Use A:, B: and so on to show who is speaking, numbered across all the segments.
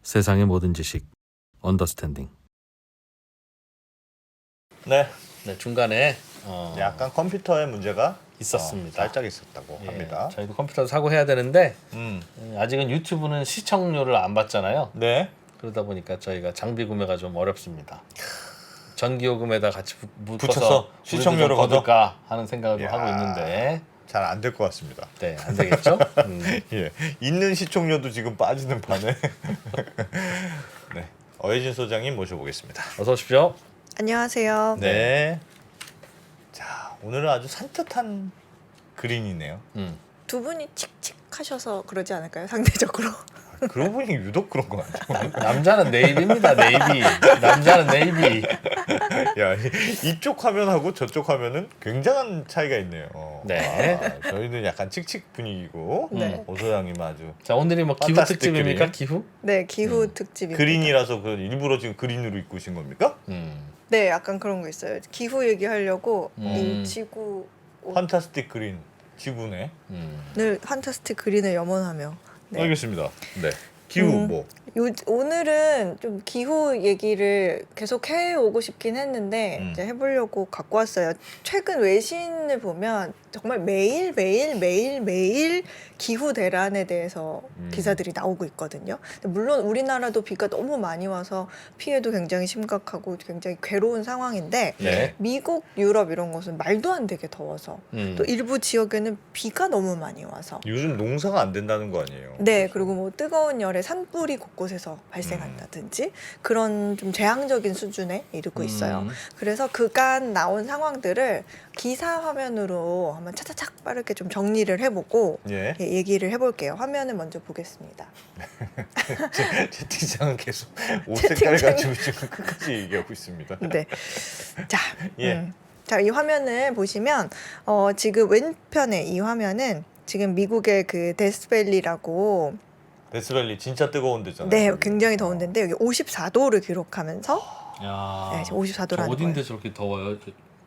A: 세상의 모든 지식 언더스탠딩.
B: 네,
A: 네, 중간에
B: 약간 컴퓨터에 문제가
A: 있었습니다.
B: 살짝 있었다고
A: 예,
B: 합니다.
A: 저희도 컴퓨터 사고 해야 되는데
B: 음,
A: 아직은 유튜브는 시청료를 안 받잖아요.
B: 네,
A: 그러다 보니까 저희가 장비 구매가 좀 어렵습니다. 전기요금에다 같이
B: 붙여서
A: 붙여서
B: 시청료를
A: 우리도 좀 거둘까 하는 생각을 좀
B: 이야.
A: 하고 있는데
B: 잘 안 될 것 같습니다.
A: 네, 안 되겠죠?
B: 예, 있는 시청료도 지금 빠지는 판에 네, 어혜진 소장님 모셔보겠습니다.
A: 어서 오십시오.
C: 안녕하세요.
B: 네, 자 오늘은 아주 산뜻한 그린이네요.
C: 두 분이 칙칙하셔서 그러지 않을까요? 상대적으로.
B: 그러고 보니 유독 그런 것 같아요.
A: 남자는 네이비입니다. 네이비. 남자는 네이비.
B: 야, 이쪽 화면하고 저쪽 화면은 굉장한 차이가 있네요.
A: 네.
B: 아, 저희는 약간 칙칙 분위기고
C: 네.
B: 오 소장님 아주
A: 자, 오늘이 뭐 기후
B: 판타스틱
A: 특집입니까?
B: 그린.
A: 기후?
C: 네, 기후 특집입니다.
B: 그린이라서 그 일부러 지금 그린으로 입고 오신 겁니까?
C: 네, 약간 그런 거 있어요. 기후 얘기하려고
A: 음.
C: 이 지구
B: 판타스틱 그린 지구네.
C: 늘 판타스틱 그린을 염원하며. 네.
B: 알겠습니다. 네. 기후 뭐
C: 오늘은 좀 기후 얘기를 계속 해오고 싶긴 했는데 이제 해보려고 갖고 왔어요. 최근 외신을 보면 정말 매일 기후 대란에 대해서 기사들이 나오고 있거든요. 근데 물론 우리나라도 비가 너무 많이 와서 피해도 굉장히 심각하고 굉장히 괴로운 상황인데
A: 네.
C: 미국, 유럽 이런 곳은 말도 안 되게 더워서 또 일부 지역에는 비가 너무 많이 와서
B: 요즘 농사가 안 된다는 거 아니에요?
C: 네, 그리고 뭐 뜨거운 열에 산불이 곳곳에서 발생한다든지 그런 좀 재앙적인 수준에 이르고 있어요. 그래서 그간 나온 상황들을 기사 화면으로 한번 차차착 빠르게 좀 정리를 해보고
B: 예.
C: 예, 얘기를 해볼게요. 화면을 먼저 보겠습니다.
B: 채팅창은 계속 옷 색깔 가지고 지금 끝까지 얘기하고 있습니다.
C: 네, 자,
B: 예.
C: 자, 이 화면을 보시면 지금 왼편에 이 화면은 지금 미국의 그 데스밸리라고
B: 데스밸리 진짜 뜨거운 데잖아요.
C: 네,
B: 여기.
C: 굉장히 더운 데인데 여기 54도를 기록하면서
A: 야.
C: 네, 지금 54도라는
A: 어딘데
C: 거예요.
A: 저렇게 더워요?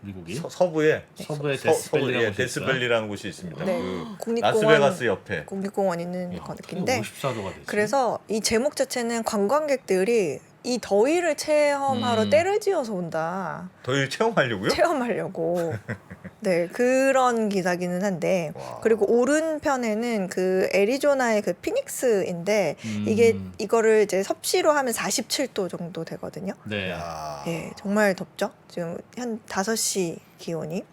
A: 미국이?
B: 서부에
A: 서부에
B: 데스밸리라는
A: 데스밸리라는
B: 데스밸리라는 곳이 있습니다.
C: 네,
B: 그
C: 국립공원
B: 라스베가스 옆에.
C: 국립공원 있는 건데
A: 54도가 되지.
C: 그래서 이 제목 자체는 관광객들이 이 더위를 체험하러 때를 지어서 온다.
B: 더위 체험하려고요?
C: 체험하려고. 네, 그런 기사기는 한데
B: 와.
C: 그리고 오른편에는 그 애리조나의 그 피닉스인데 이게 이거를 이제 섭씨로 하면 47도 정도 되거든요.
A: 네.
B: 야.
C: 예, 정말 덥죠. 지금 한 5시 기온이.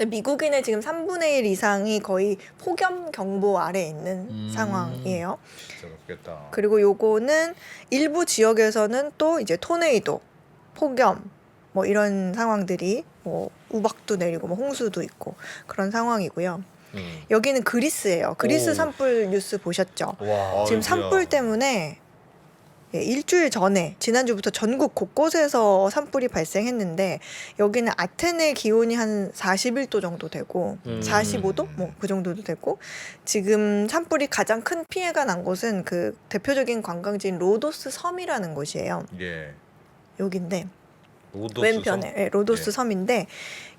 C: 미국인의 지금 3분의 1 이상이 거의 폭염 경보 아래에 있는 상황이에요.
B: 진짜 덥겠다.
C: 그리고 요거는 일부 지역에서는 또 이제 토네이도, 폭염 뭐 이런 상황들이 뭐 우박도 내리고 뭐 홍수도 있고 그런 상황이고요. 여기는 그리스예요. 그리스
A: 오.
C: 산불 뉴스 보셨죠?
A: 와.
C: 지금
B: 아이고야.
C: 산불 때문에 예, 일주일 전에 지난주부터 전국 곳곳에서 산불이 발생했는데 여기는 아테네 기온이 한 41도 정도 되고 45도 뭐 그 정도도 되고 지금 산불이 가장 큰 피해가 난 곳은 그 대표적인 관광지인 로도스 섬이라는 곳이에요.
B: 예.
C: 여긴데
B: 로도스
C: 왼편에
B: 섬?
C: 예, 로도스
B: 예.
C: 섬인데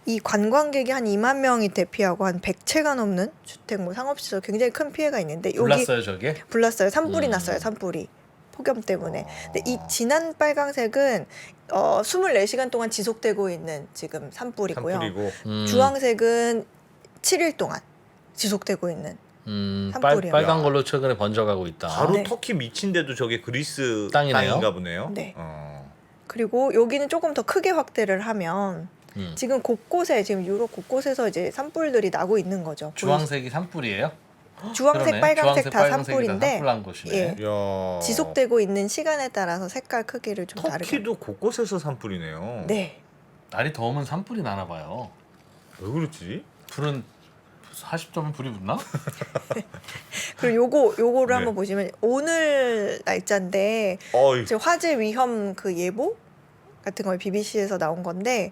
C: 이 관광객이 한 2만 명이 대피하고 한 100채가 넘는 주택 뭐 상업시설 굉장히 큰 피해가 있는데 여기
A: 불났어요 저게?
C: 불났어요. 산불이 났어요. 산불이. 폭염 때문에. 근데 이 진한 빨강색은 24시간 동안 지속되고 있는 지금 산불이고요.
B: 산불이고
C: 주황색은 7일 동안 지속되고 있는 산불이요.
A: 빨간 걸로 최근에 번져가고 있다.
B: 바로
C: 네.
B: 터키 밑인데도 저게 그리스
A: 땅이네요.
B: 땅인가 보네요.
C: 네.
B: 어.
C: 그리고 여기는 조금 더 크게 확대를 하면 지금 곳곳에 지금 유럽 곳곳에서 이제 산불들이 나고 있는 거죠.
A: 주황색이 산불이에요?
C: 주황색,
A: 그러네.
C: 빨간색 다
A: 빨간색이
C: 산불인데
A: 산불난 곳이네.
C: 예.
B: 야.
C: 지속되고 있는 시간에 따라서 색깔 크기를 좀 다르게.
B: 터키도 곳곳에서 산불이네요.
C: 네.
A: 날이 더우면 산불이 나나 봐요.
B: 왜 그렇지?
A: 불은 40도면 불이 붙나?
C: 그리고 요거를
B: 네.
C: 한번 보시면 오늘 날짜인데
B: 어이.
C: 지금 화재 위험 그 예보 같은 걸 BBC에서 나온 건데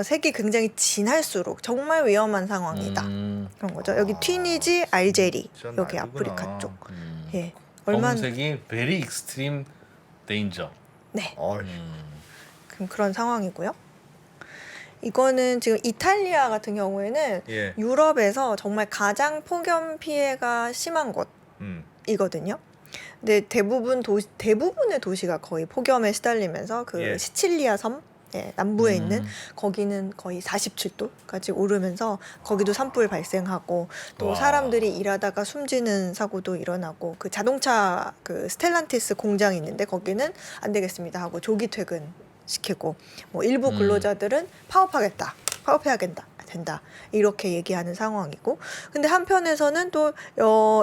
C: 색이 굉장히 진할수록 정말 위험한 상황이다. 그런 거죠. 여기 튀니지, 알제리,
B: 진짜
C: 여기
B: 날이구나.
C: 아프리카 쪽. 예, 얼마나
A: 검은색이 very extreme danger.
C: 네,
B: 어이.
C: 그런 상황이고요. 이거는 지금 이탈리아 같은 경우에는
B: 예.
C: 유럽에서 정말 가장 폭염 피해가 심한
B: 음.
C: 곳이거든요. 근데 대부분의 도시가 거의 폭염에 시달리면서 그
B: 예.
C: 시칠리아 섬 남부에 있는 거기는 거의 47도까지 오르면서 거기도 산불 발생하고 또
B: 와.
C: 사람들이 일하다가 숨지는 사고도 일어나고 그 자동차 그 스텔란티스 공장이 있는데 거기는 안 되겠습니다 하고 조기 퇴근 시키고 뭐 일부 근로자들은 파업해야 된다 이렇게 얘기하는 상황이고 근데 한편에서는 또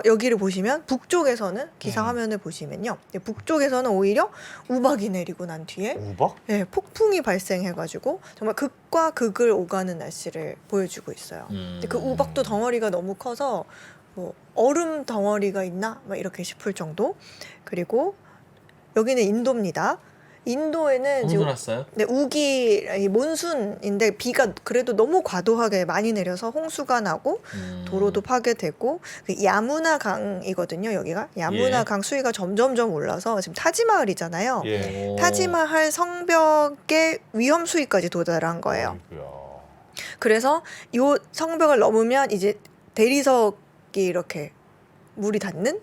C: 여기를 보시면 북쪽에서는 기사 화면을 보시면요 북쪽에서는 오히려 우박이 내리고 난 뒤에
B: 우박?
C: 폭풍이 발생해가지고 정말 극과 극을 오가는 날씨를 보여주고 있어요. 근데 그 우박도 덩어리가 너무 커서 뭐 얼음 덩어리가 있나 막 이렇게 싶을 정도. 그리고 여기는 인도입니다. 인도에는
A: 홍수 났어요?
C: 네, 우기 몬순인데 비가 그래도 너무 과도하게 많이 내려서 홍수가 나고 도로도 파괴되고 그 야무나 강이거든요. 여기가 야무나
A: 예.
C: 강 수위가 점점점 올라서 지금 타지마을이잖아요.
B: 예.
A: 오.
C: 타지마할 성벽의 위험 수위까지 도달한 거예요.
B: 어이구야.
C: 그래서 요 성벽을 넘으면 이제 대리석이 이렇게 물이 닿는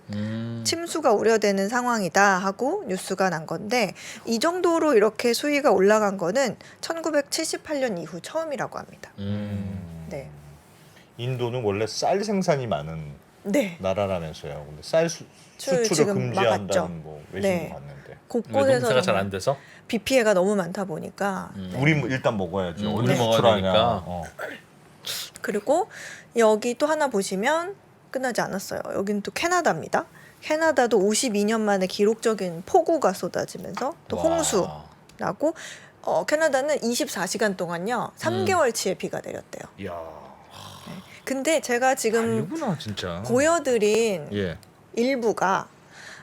C: 침수가 우려되는 상황이다 하고 뉴스가 난 건데 이 정도로 이렇게 수위가 올라간 거는 1978년 이후 처음이라고 합니다. 네.
B: 인도는 원래 쌀 생산이 많은
C: 네.
B: 나라라면서요. 근데 쌀 수출을
C: 지금
B: 금지한다는
C: 막았죠.
B: 뭐 외신도
C: 네.
B: 봤는데.
A: 왜
C: 곳곳에서
A: 농사가 잘 안
C: 정말
A: 돼서?
C: 비 피해가 너무 많다 보니까
B: 우리 일단 먹어야지.
A: 우리
B: 언제
A: 먹어야
B: 수출하냐.
A: 되니까.
C: 그리고 여기 또 하나 보시면 끝나지 않았어요. 여기는 또 캐나다입니다. 캐나다도 52년 만에 기록적인 폭우가 쏟아지면서 또
A: 와.
C: 홍수 나고 캐나다는 24시간 동안요 3개월치의 비가 내렸대요.
B: 이야.
C: 근데 제가 지금
B: 아니구나 진짜.
C: 보여드린
B: 예.
C: 일부가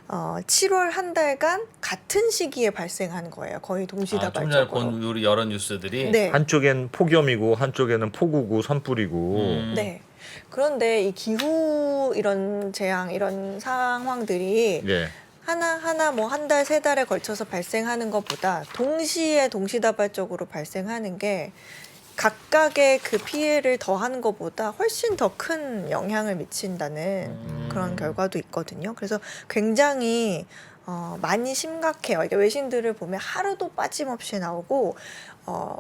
C: 7월 한 달간 같은 시기에 발생한 거예요. 거의
A: 좀 전에
C: 동시다발적으로.
A: 본 우리 여러 뉴스들이
C: 네.
B: 한쪽엔 폭염이고 한쪽에는 폭우고 산불이고.
C: 네. 그런데 이 기후 이런 재앙 이런 상황들이
B: 예.
C: 하나하나 뭐 한 달, 세 달에 걸쳐서 발생하는 것보다 동시에 동시다발적으로 발생하는 게 각각의 그 피해를 더하는 것보다 훨씬 더 큰 영향을 미친다는 그런 결과도 있거든요. 그래서 굉장히 많이 심각해요. 이게 외신들을 보면 하루도 빠짐없이 나오고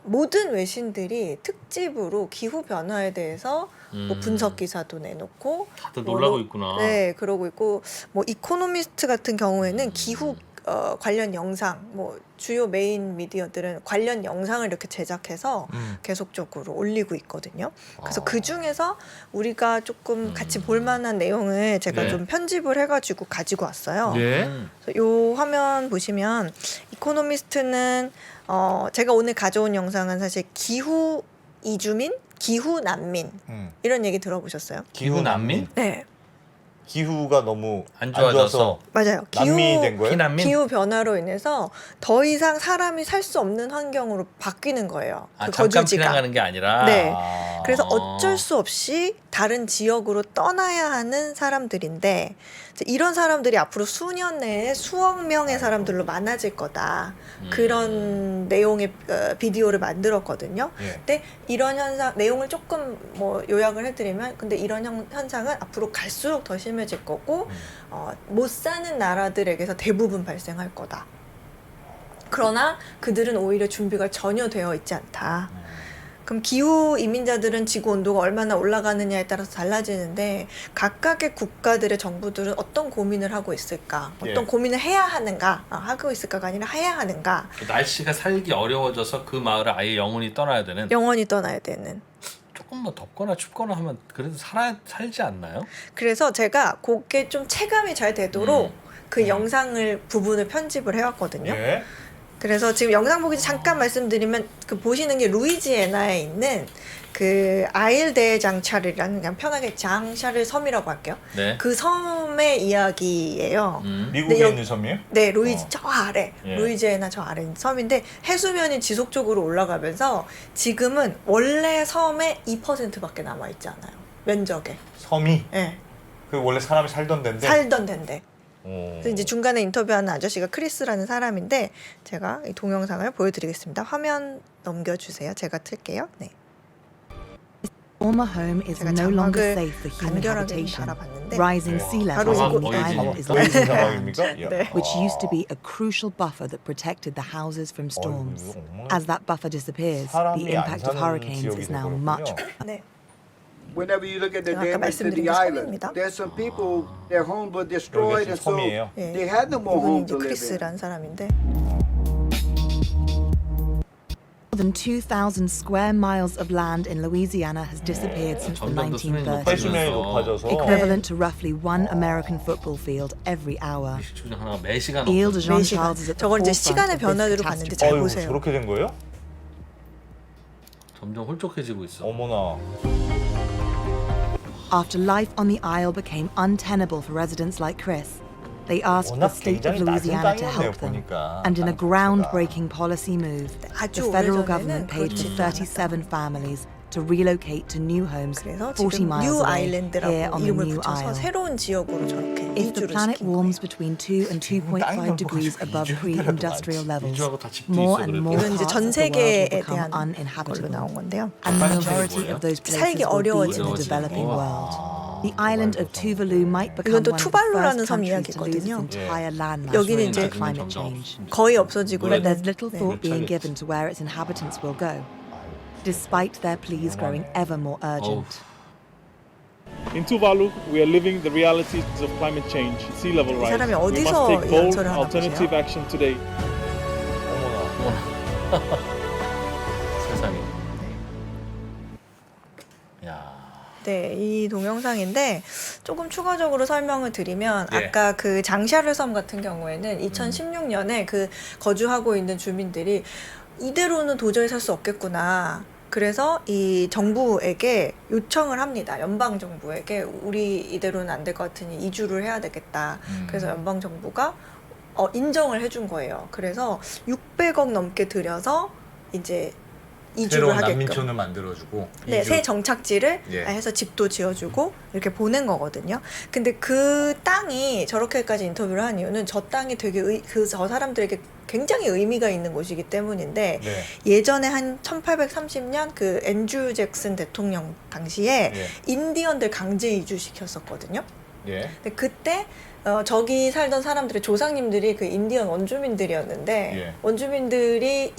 C: 모든 외신들이 특집으로 기후 변화에 대해서 뭐 분석 기사도 내놓고
A: 다들
C: 뭐
A: 놀라고 있구나.
C: 네, 그러고 있고 뭐 이코노미스트 같은 경우에는 기후 관련 영상 뭐 주요 메인 미디어들은 관련 영상을 이렇게 제작해서 계속적으로 올리고 있거든요. 그래서 그 중에서 우리가 조금 같이 볼 만한 내용을 제가
A: 네.
C: 좀 편집을 해가지고 가지고 왔어요.
B: 예.
C: 그래서 요 화면 보시면 이코노미스트는 제가 오늘 가져온 영상은 사실 기후 이주민, 기후 난민 이런 얘기 들어보셨어요?
A: 기후 난민?
C: 네,
B: 기후가 너무
A: 안 좋아져서
C: 맞아요.
B: 난민이 된 거예요?
A: 피난민?
C: 기후 변화로 인해서 더 이상 사람이 살 수 없는 환경으로 바뀌는 거예요.
A: 아,
C: 그
A: 잠깐
C: 거주지가.
A: 피난가는 게 아니라.
C: 네.
B: 아.
C: 그래서 어쩔 수 없이 다른 지역으로 떠나야 하는 사람들인데 이제 이런 사람들이 앞으로 수년 내에 수억 명의 사람들로 많아질 거다. 그런 내용의 비디오를 만들었거든요.
B: 예.
C: 근데 이런 현상 내용을 조금 뭐 요약을 해드리면 근데 이런 현상은 앞으로 갈수록 더 심해질 거고 못 사는 나라들에게서 대부분 발생할 거다. 그러나 그들은 오히려 준비가 전혀 되어 있지 않다. 그럼 기후 이민자들은 지구 온도가 얼마나 올라가느냐에 따라서 달라지는데 각각의 국가들의 정부들은 어떤 고민을 하고 있을까? 어떤
B: 예.
C: 고민을 해야 하는가? 하고 있을까가 아니라 해야 하는가?
A: 날씨가 살기 어려워져서 그 마을을 아예 영원히 떠나야 되는.
C: 영원히 떠나야 되는.
A: 조금만 덥거나 춥거나 하면 그래도 살지 않나요?
C: 그래서 제가 그게 좀 체감이 잘 되도록 그 영상을 부분을 편집을 해왔거든요.
B: 예.
C: 그래서 지금 영상 보기 전에 잠깐 말씀드리면 그 보시는 게 루이지애나에 있는 그 아일데 장샤르라는 그냥 편하게 장샤르 섬이라고 할게요.
A: 네.
C: 그 섬의 이야기예요.
B: 미국에
C: 네,
B: 있는 섬이에요?
C: 네, 저 아래,
B: 예.
C: 루이지애나 저 아래 있는 섬인데 해수면이 지속적으로 올라가면서 지금은 원래 섬의 2%밖에 남아 있지 않아요. 면적에.
B: 섬이
C: 예.
B: 그 원래 사람이 살던 데인데.
C: 살던 데인데.
B: 오.
C: 그래서 이제 중간에 인터뷰하는 아저씨가 크리스라는 사람인데 제가 이 동영상을 보여드리겠습니다. 화면 넘겨주세요. 제가 틀게요. 네.
D: former home is
C: 제가
D: no longer
C: 자막을
D: safe for human
C: 간결하게 좀
D: habitation.
C: 달아봤는데
D: Rising sea
C: 바로
D: levels on
C: 이거-
D: the island
A: 아,
D: is
B: 또 있는
D: likely
B: 상황입니까? 야.
C: 네.
D: which used to be a crucial buffer that protected the houses from storms. As that buffer disappears, the
B: 사람이 안
D: impact of
B: 사는
D: hurricanes
B: 지역이
D: is now
B: 돼버렸군요.
D: much.
C: 네.
E: Whenever you look at the
C: 아까
E: damage to
C: 말씀드린
E: the
C: 게
E: island,
C: 섬입니다.
E: there's some people, their homes were destroyed,
B: 여기가
E: and so
B: 섬이에요.
C: 예.
E: they had no more
C: 이분이
E: home
C: 이제
E: to live in.
C: 크리스라는 사람인데
D: More than 2,000 square miles of land in Louisiana has disappeared since the
A: 점점 더 수면이
D: 1930s,
B: 해수면이 높아져서
D: equivalent to roughly one American football field every hour.
A: 미식축전 하나가 매 시간
D: Ile de
A: 없어요.
D: Jean
C: 시간.
D: Charles is at the
C: 저걸 이제
D: forefront
C: 시간의
D: of this
C: 변화대로 봤는데
D: catastrophe.
C: 잘
B: 어휴,
C: 보세요.
B: 저렇게 된 거예요?
A: 점점 홀쭉해지고 있어.
B: 어머나.
D: After life on the Isle became untenable for residents like Chris, they asked the
B: 워낙
D: state of
B: 굉장히 낮은
D: Louisiana to
B: 땅이었네요,
D: help them.
B: 보니까.
D: And in a
B: 땅
D: groundbreaking policy move,
C: 아주
D: the federal
C: 오래전에는
D: government paid for
C: 그렇지
D: 37 families to relocate to new homes
C: 그래서
D: 40
C: 지금
D: miles
C: 뉴
D: away
C: 아일랜드라고
D: here on the
C: 이름을
D: new
C: 붙여서
D: isle.
C: 새로운 지역으로 저렇게
D: If the
C: 이주를
D: planet
C: 시킨
D: warms
C: 거예요.
D: between 2 and 2.5 degrees above pre-industrial levels,
A: 이주하고 다 집도
D: more
A: 있어
D: and
A: 그래도.
D: more
C: 이건 이제
D: parts
C: 전
D: of the world will
C: 세계에
D: become
C: 대한 걸로
D: uninhabitable.
C: 나온 건데요.
D: And the
A: 빨간
D: majority
A: 색이
D: of those
C: 살기
D: places will be in
C: 어려워지는
D: the developing
A: 우와.
D: world. The island of Tuvalu might become
C: 이건 또
D: one of the
C: 투발루라는
D: first
C: 섬
D: countries to lose its
C: 이야기거든요.
D: entire landmass
C: 여기는
D: due to
C: 이제
D: climate change.
C: 거의 없어지고
D: But
C: 있는
D: there's little
C: 네.
D: thought being given to where its inhabitants will go, despite their pleas growing ever more urgent.
F: In Tuvalu, we are living the realities of climate change, sea level
C: 이
F: rise.
C: 사람이
F: We
C: 어디서
F: must take
C: 이
F: bold
C: 연설을 하나
F: alternative
C: 보세요.
F: action today.
B: 어머나.
A: 세상에. 야.
C: 네, 이 동영상인데 조금 추가적으로 설명을 드리면
B: 예.
C: 아까 그 장샤르 섬 같은 경우에는 2016년에 그 거주하고 있는 주민들이 이대로는 도저히 살 수 없겠구나. 그래서 이 정부에게 요청을 합니다. 연방 정부에게 우리 이대로는 안 될 것 같으니 이주를 해야 되겠다. 그래서 연방 정부가 인정을 해준 거예요. 그래서 600억 넘게 들여서 이제 이주를
B: 새로운
C: 하게끔.
B: 난민촌을 만들어주고.
C: 네,
B: 이주.
C: 새 정착지를
B: 예.
C: 해서 집도 지어주고 이렇게 보낸 거거든요. 근데 그 땅이 저렇게까지 인터뷰를 한 이유는 저 땅이 되게 저 사람들에게 굉장히 의미가 있는 곳이기 때문인데
B: 네.
C: 예전에 한 1830년 그 앤드류 잭슨 대통령 당시에
B: 예.
C: 인디언들 강제 이주시켰었거든요.
B: 예.
C: 근데 그때 저기 살던 사람들의 조상님들이 그 인디언 원주민들이었는데
B: 예.
C: 원주민들이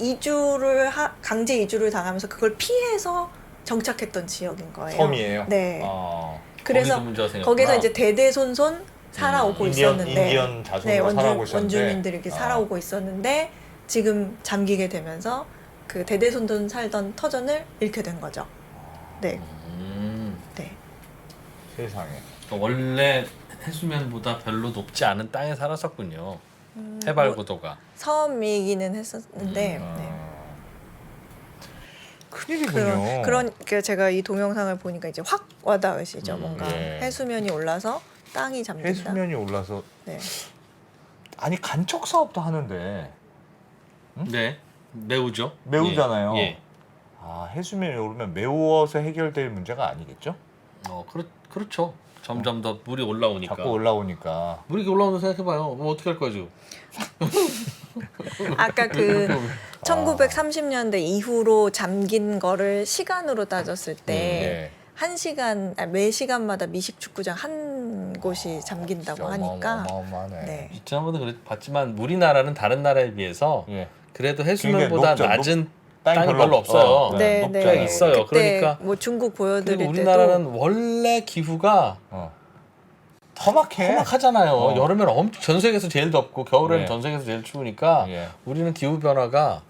C: 강제 이주를 당하면서 그걸 피해서 정착했던 지역인 거예요.
B: 섬이에요.
C: 네.
B: 어.
C: 그래서
A: 거기서 문제가 생겼구나.
C: 거기서 이제 대대손손 살아오고 있었는데
B: 인디언 자손으로
C: 네,
B: 살아오고 있었는데.
C: 원주민들이 이렇게 살아오고 있었는데 지금 잠기게 되면서 그 대대손손 살던 터전을 잃게 된 거죠. 네. 네.
B: 세상에.
A: 그러니까 원래 해수면보다 별로 높지 않은 땅에 살았었군요. 해발 고도가.
C: 섬이기는 했었는데 네.
B: 큰일이군요.
C: 그러니까 제가 이 동영상을 보니까 이제 확 와닿으시죠. 뭔가
B: 예.
C: 해수면이 올라서 땅이 잠긴다.
B: 해수면이 올라서
C: 네.
B: 아니 간척 사업도 하는데
A: 네. 매우죠.
B: 매우잖아요.
A: 예. 예.
B: 아 해수면이 오르면 매워서 해결될 문제가 아니겠죠?
A: 그렇죠. 점점 더 물이 올라오니까.
B: 자꾸 올라오니까.
A: 물이 이렇게 올라오는 거 생각해봐요. 뭐 어떻게 할 거야 지금?
C: 아까 그 1930년대 이후로 잠긴 거를 시간으로 따졌을 때
B: 네.
C: 매 시간마다 미식 축구장 한 곳이 잠긴다고
B: 진짜
C: 하니까
B: 어마어마하네.
C: 네.
A: 지난번에 봤지만 우리나라는 다른 나라에 비해서
B: 예.
A: 그래도 해수면보다
B: 굉장히
A: 낮은
B: 땅이
A: 땅이
B: 별로
A: 별로 없어요.
B: 없어.
C: 네,
B: 높죠.
C: 네.
A: 있어요.
C: 그때
A: 그러니까
C: 뭐 중국
A: 그리고
C: 보여드릴 때도
A: 우리나라는 원래 기후가
B: 험악해.
A: 험악하잖아요. 여름에는 전 세계에서 제일 덥고 겨울에는
B: 예.
A: 전 세계에서 제일 추우니까
B: 예.
A: 우리는 기후 변화가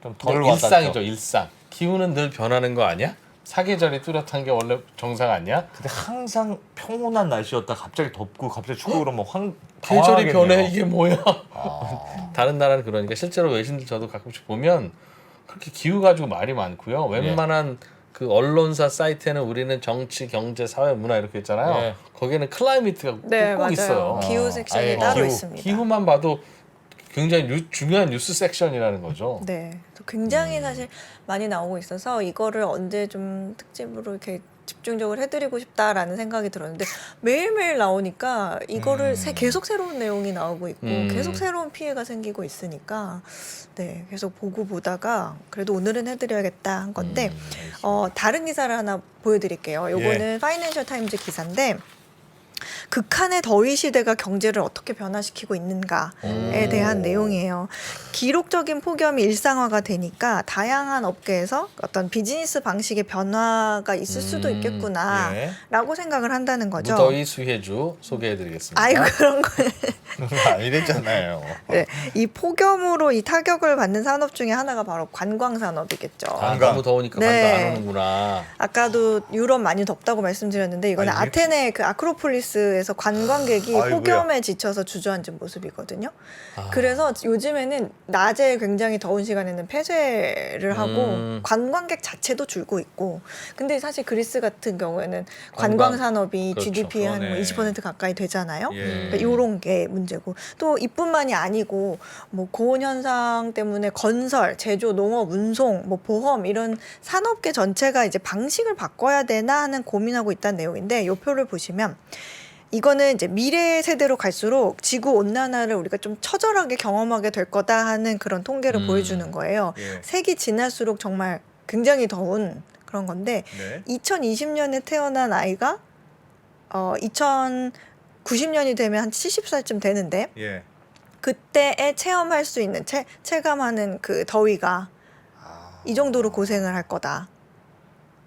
B: 좀 덜
A: 그냥
B: 와닿죠.
A: 일상이죠. 일상. 기후는 늘 변하는 거 아니야? 사계절이 뚜렷한 게 원래 정상 아니야?
B: 근데 항상 평온한 날씨였다 갑자기 덥고 갑자기 춥고 그러면
A: 계절이
B: 당황하겠네요.
A: 변해 이게 뭐야?
B: 아,
A: 다른 나라는 그러니까 실제로 외신들 저도 가끔씩 보면 그렇게 기후 가지고 말이 많고요. 웬만한 그 언론사 사이트에는 우리는 정치, 경제, 사회, 문화 이렇게 있잖아요.
B: 네.
A: 거기에는 클라이미트가
C: 네,
A: 꼭
C: 맞아요.
A: 있어요.
C: 기후 섹션이
B: 아예
C: 따로
B: 기후.
C: 있습니다.
A: 기후만 봐도 굉장히 중요한 뉴스 섹션이라는 거죠.
C: 네, 굉장히 사실 많이 나오고 있어서 이거를 언제 좀 특집으로 이렇게 집중적으로 해드리고 싶다라는 생각이 들었는데 매일매일 나오니까 이거를 계속 새로운 내용이 나오고 있고 계속 새로운 피해가 생기고 있으니까 네 계속 보고 보다가 그래도 오늘은 해드려야겠다 한 건데 다른 기사를 하나 보여드릴게요. 요거는 파이낸셜 타임즈 기사인데 극한의 더위 시대가 경제를 어떻게 변화시키고 있는가에 대한 내용이에요. 기록적인 폭염이 일상화가 되니까 다양한 업계에서 어떤 비즈니스 방식의 변화가 있을 수도 있겠구나라고 생각을 한다는 거죠.
A: 무더위 수혜주 소개해드리겠습니다.
C: 아이고 그런 거.
B: 아니랬잖아요.
C: 네, 이 폭염으로 이 타격을 받는 산업 중에 하나가 바로 관광 산업이겠죠.
A: 아, 너무 더우니까
C: 네.
A: 관광 안 오는구나.
C: 아까도 유럽 많이 덥다고 말씀드렸는데 이거는
B: 아니,
C: 아테네 그 아크로폴리스에서 관광객이
B: 아이고야.
C: 폭염에 지쳐서 주저앉은 모습이거든요. 그래서 요즘에는 낮에 굉장히 더운 시간에는 폐쇄를 하고 관광객 자체도 줄고 있고 근데 사실 그리스 같은 경우에는 관광 산업이
A: 그렇죠.
C: GDP의 한
B: 그러네.
C: 20% 가까이 되잖아요.
B: 예.
C: 그러니까 이런 게 문제고 또 이뿐만이 아니고 뭐 고온 현상 때문에 건설, 제조, 농업, 운송, 뭐 보험 이런 산업계 전체가 이제 방식을 바꿔야 되나 하는 고민하고 있다는 내용인데 이 표를 보시면 이거는 이제 미래 세대로 갈수록 지구 온난화를 우리가 좀 처절하게 경험하게 될 거다 하는 그런 통계를 보여주는 거예요.
B: 예.
C: 색이 지날수록 정말 굉장히 더운 그런 건데
B: 네.
C: 2020년에 태어난 아이가 2090년이 되면 한 70살쯤 되는데
B: 예.
C: 그때에 체험할 수 있는 체감하는 그 더위가 이 정도로 고생을 할 거다.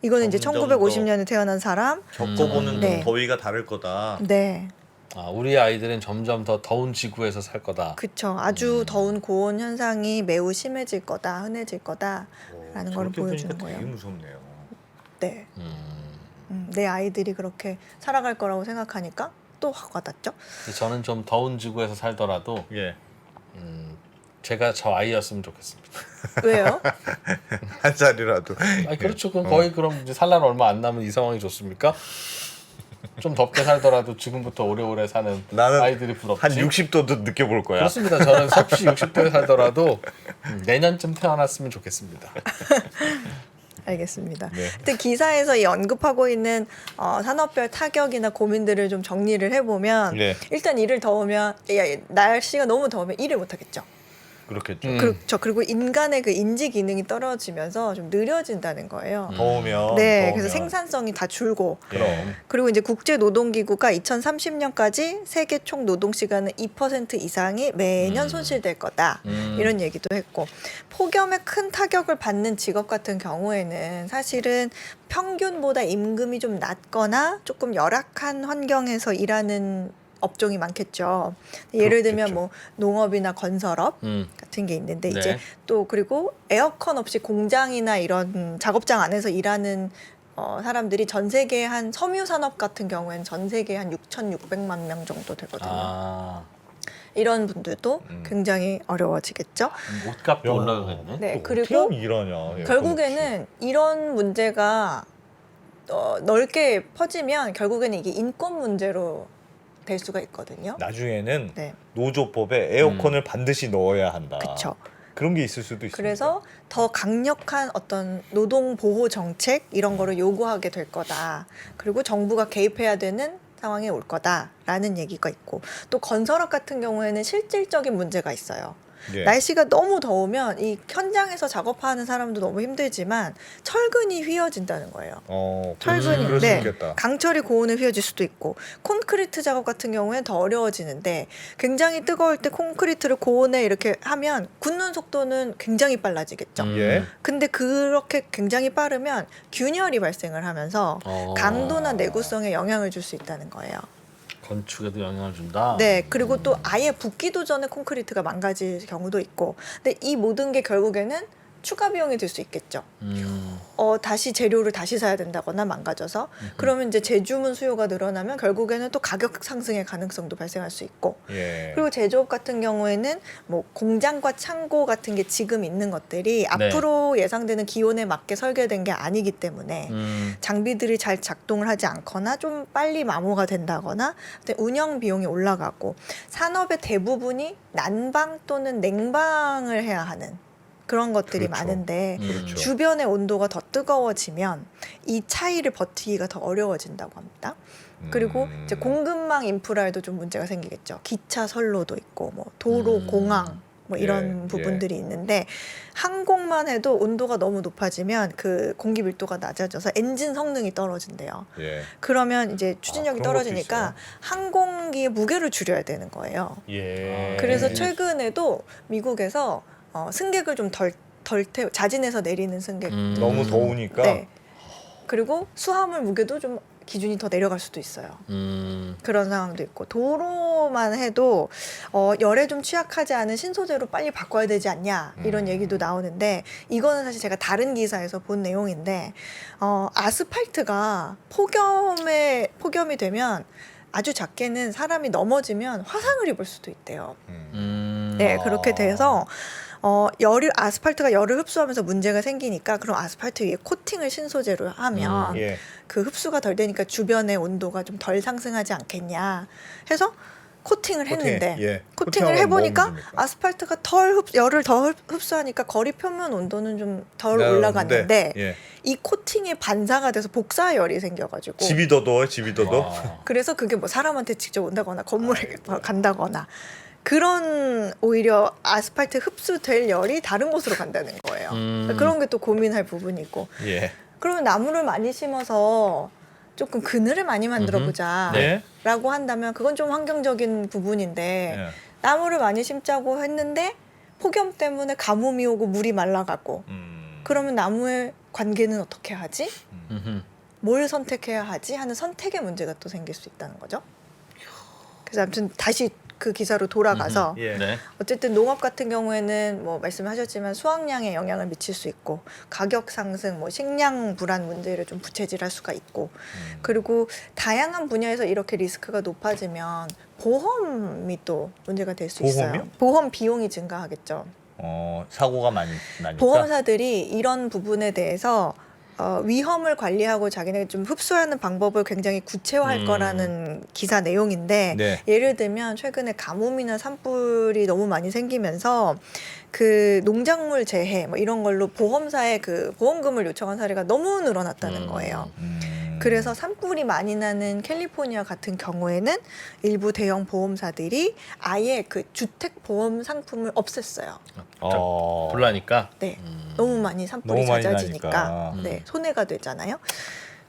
C: 이거는 이제
B: 점점
C: 1950년에 태어난 사람.
B: 겪어보는
C: 네.
B: 더위가 다를 거다.
C: 네.
A: 아, 우리 아이들은 점점 더 더운 지구에서 살 거다.
C: 그쵸. 아주 더운 고온 현상이 매우 심해질 거다. 흔해질 거다라는 걸
B: 저렇게
C: 보여주는
B: 보니까
C: 거예요.
B: 되게 무섭네요.
C: 네.
A: 음.
C: 내 아이들이 그렇게 살아갈 거라고 생각하니까 또 확 와닿죠.
A: 근데 저는 좀 더운 지구에서 살더라도
B: 예.
A: 제가 저 아이였으면 좋겠습니다.
C: 왜요?
B: 한 살이라도.
A: 아니 그렇죠. 그럼 거의 그럼 이제 살 날 얼마 안 남은 이 상황이 좋습니까? 좀 덥게 살더라도 지금부터 오래오래 사는
B: 나는
A: 아이들이 부럽지.
B: 한 60도도 느껴볼 거야.
A: 그렇습니다. 저는 섭씨 60대에 살더라도 내년쯤 태어났으면 좋겠습니다.
C: 알겠습니다.
B: 네.
C: 근데 기사에서 이 언급하고 있는 산업별 타격이나 고민들을 좀 정리를 해보면
B: 네.
C: 일단 일을 더우면 날씨가 너무 더우면 일을 못하겠죠.
B: 그렇겠죠.
C: 그렇죠. 그리고 인간의 그 인지 기능이 떨어지면서 좀 느려진다는 거예요.
B: 더우면.
C: 네,
B: 더우면.
C: 그래서 생산성이 다 줄고
B: 그럼.
C: 그리고 이제 국제노동기구가 2030년까지 세계 총 노동 시간은 2% 이상이 매년 손실될 거다 이런 얘기도 했고 폭염에 큰 타격을 받는 직업 같은 경우에는 사실은 평균보다 임금이 좀 낮거나 조금 열악한 환경에서 일하는 업종이 많겠죠. 예를 들면
B: 그렇겠죠.
C: 뭐 농업이나 건설업 같은 게 있는데
A: 네.
C: 이제 또 그리고 에어컨 없이 공장이나 이런 작업장 안에서 일하는 사람들이 전 세계 한 섬유 산업 같은 경우에는 전 세계에 한 6,600만 명 정도 되거든요.
A: 아,
C: 이런 분들도 굉장히 어려워지겠죠.
A: 옷값도
B: 야.
A: 올라가겠네.
C: 네,
B: 또
C: 그리고
B: 어떻게 일하냐.
C: 결국에는 이런 문제가 넓게 퍼지면 결국에는 이게 인권 문제로 될 수가 있거든요.
B: 나중에는
C: 네,
B: 노조법에 에어컨을 반드시 넣어야 한다.
C: 그렇죠.
B: 그런 게 있을 수도 있습니다.
C: 그래서 더 강력한 어떤 노동 보호 정책 이런 거를 요구하게 될 거다. 그리고 정부가 개입해야 되는 상황이 올 거다라는 얘기가 있고 또 건설업 같은 경우에는 실질적인 문제가 있어요.
B: 예.
C: 날씨가 너무 더우면 이 현장에서 작업하는 사람도 너무 힘들지만 철근이 휘어진다는 거예요. 철근이
B: 그럴 수
C: 네,
B: 있겠다.
C: 강철이 고온에 휘어질 수도 있고 콘크리트 작업 같은 경우에는 더 어려워지는데 굉장히 뜨거울 때 콘크리트를 고온에 이렇게 하면 굳는 속도는 굉장히 빨라지겠죠.
B: 예.
C: 근데 그렇게 굉장히 빠르면 균열이 발생을 하면서 강도나 내구성에 영향을 줄 수 있다는 거예요.
A: 건축에도 영향을 준다.
C: 네, 그리고 또 아예 붓기도 전에 콘크리트가 망가질 경우도 있고, 근데 이 모든 게 결국에는 추가 비용이 들 수 있겠죠. 다시 재료를 다시 사야 된다거나 망가져서 그러면 이제 재주문 수요가 늘어나면 결국에는 또 가격 상승의 가능성도 발생할 수 있고
B: 예.
C: 그리고 제조업 같은 경우에는 뭐 공장과 창고 같은 게 지금 있는 것들이 앞으로 예상되는 기온에 맞게 설계된 게 아니기 때문에 장비들이 잘 작동을 하지 않거나 좀 빨리 마모가 된다거나 운영 비용이 올라가고 산업의 대부분이 난방 또는 냉방을 해야 하는 그런 것들이
B: 그렇죠.
C: 많은데
B: 그렇죠.
C: 주변의 온도가 더 뜨거워지면 이 차이를 버티기가 더 어려워진다고 합니다. 그리고 이제 공급망 인프라에도 좀 문제가 생기겠죠. 기차 선로도 있고 뭐 도로, 공항 뭐 이런
B: 예,
C: 부분들이 있는데 항공만 해도 온도가 너무 높아지면 그 공기 밀도가 낮아져서 엔진 성능이 떨어진대요.
B: 예.
C: 그러면 이제 추진력이
B: 그런 것도
C: 떨어지니까 항공기의 무게를 줄여야 되는 거예요.
B: 예.
C: 그래서 최근에도 미국에서 승객을 좀 덜 자진해서 내리는 승객들.
B: 너무 더우니까.
C: 네. 그리고 수화물 무게도 좀 기준이 더 내려갈 수도 있어요. 그런 상황도 있고 도로만 해도 열에 좀 취약하지 않은 신소재로 빨리 바꿔야 되지 않냐 이런 얘기도 나오는데 이거는 사실 제가 다른 기사에서 본 내용인데 아스팔트가 폭염이 되면 아주 작게는 사람이 넘어지면 화상을 입을 수도 있대요. 네, 그렇게 돼서 아스팔트가 열을 흡수하면서 문제가 생기니까 그럼 아스팔트 위에 코팅을 신소재로 하면
B: 예.
C: 그 흡수가 덜 되니까 주변의 온도가 좀 덜 상승하지 않겠냐 해서 코팅을 했는데
B: 예.
C: 코팅을
B: 코팅하면
C: 해보니까
B: 뭐 문제입니까?
C: 아스팔트가 열을 더 흡수하니까 거리 표면 온도는 좀 덜
B: 네,
C: 올라갔는데
B: 예.
C: 이 코팅이 반사가 돼서 복사열이 생겨가지고
B: 집이 더 더워요. 집이 더 더.
C: 그래서 그게 뭐 사람한테 직접 온다거나 건물에 간다거나 그런 오히려 아스팔트 흡수될 열이 다른 곳으로 간다는 거예요. 그런 게 또 고민할 부분이고
B: 예.
C: 그러면 나무를 많이 심어서 조금 그늘을 많이 만들어 보자
B: 네.
C: 라고 한다면 그건 좀 환경적인 부분인데
B: 예.
C: 나무를 많이 심자고 했는데 폭염 때문에 가뭄이 오고 물이 말라가고 그러면 나무의 관계는 어떻게 하지? 뭘 선택해야 하지? 하는 선택의 문제가 또 생길 수 있다는 거죠. 그래서 아무튼 다시 그 기사로 돌아가서
B: 예.
A: 네.
C: 어쨌든 농업 같은 경우에는 뭐 말씀하셨지만 수확량에 영향을 미칠 수 있고 가격 상승, 뭐 식량 불안 문제를 좀 부채질할 수가 있고 그리고 다양한 분야에서 이렇게 리스크가 높아지면 보험이 또 문제가 될 수 있어요.
B: 보험이요?
C: 보험 비용이 증가하겠죠.
B: 사고가 많이 나니까.
C: 보험사들이 이런 부분에 대해서 위험을 관리하고 자기네가 좀 흡수하는 방법을 굉장히 구체화할 거라는 기사 내용인데
B: 네.
C: 예를 들면 최근에 가뭄이나 산불이 너무 많이 생기면서 그 농작물 재해 뭐 이런 걸로 보험사에 그 보험금을 요청한 사례가 너무 늘어났다는 거예요. 그래서 산불이 많이 나는 캘리포니아 같은 경우에는 일부 대형 보험사들이 아예 그 주택 보험 상품을 없앴어요.
A: 불나니까.
C: 네, 너무 많이 산불이
B: 너무 많이
C: 잦아지니까
B: 나니까.
C: 네, 손해가 되잖아요.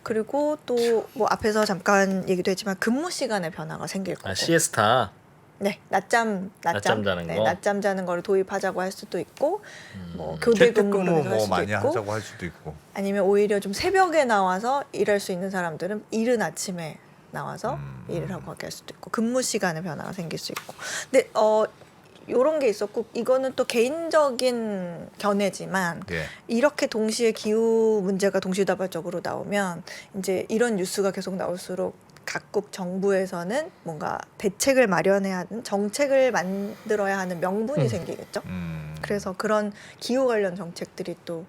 C: 그리고 또 뭐 앞에서 잠깐 얘기도 했지만 근무 시간의 변화가 생길 거고.
A: 시에스타.
C: 네, 낮잠
A: 자는
C: 네,
A: 거?
C: 낮잠 자는 거를 도입하자고 할 수도 있고, 뭐 교대 근무를
B: 재택근무
C: 할
B: 뭐
C: 수도
B: 많이
C: 있고,
B: 하자고 할 수도 있고.
C: 아니면 오히려 좀 새벽에 나와서 일할 수 있는 사람들은 이른 아침에 나와서 일을 하고 하게 할 수도 있고, 근무 시간의 변화가 생길 수 있고. 근데 요런 게 있었고 이거는 또 개인적인 견해지만
B: 예.
C: 이렇게 동시에 기후 문제가 동시다발적으로 나오면 이제 이런 뉴스가 계속 나올수록 각국 정부에서는 뭔가 대책을 마련해야 하는 정책을 만들어야 하는 명분이 생기겠죠. 그래서 그런 기후 관련 정책들이 또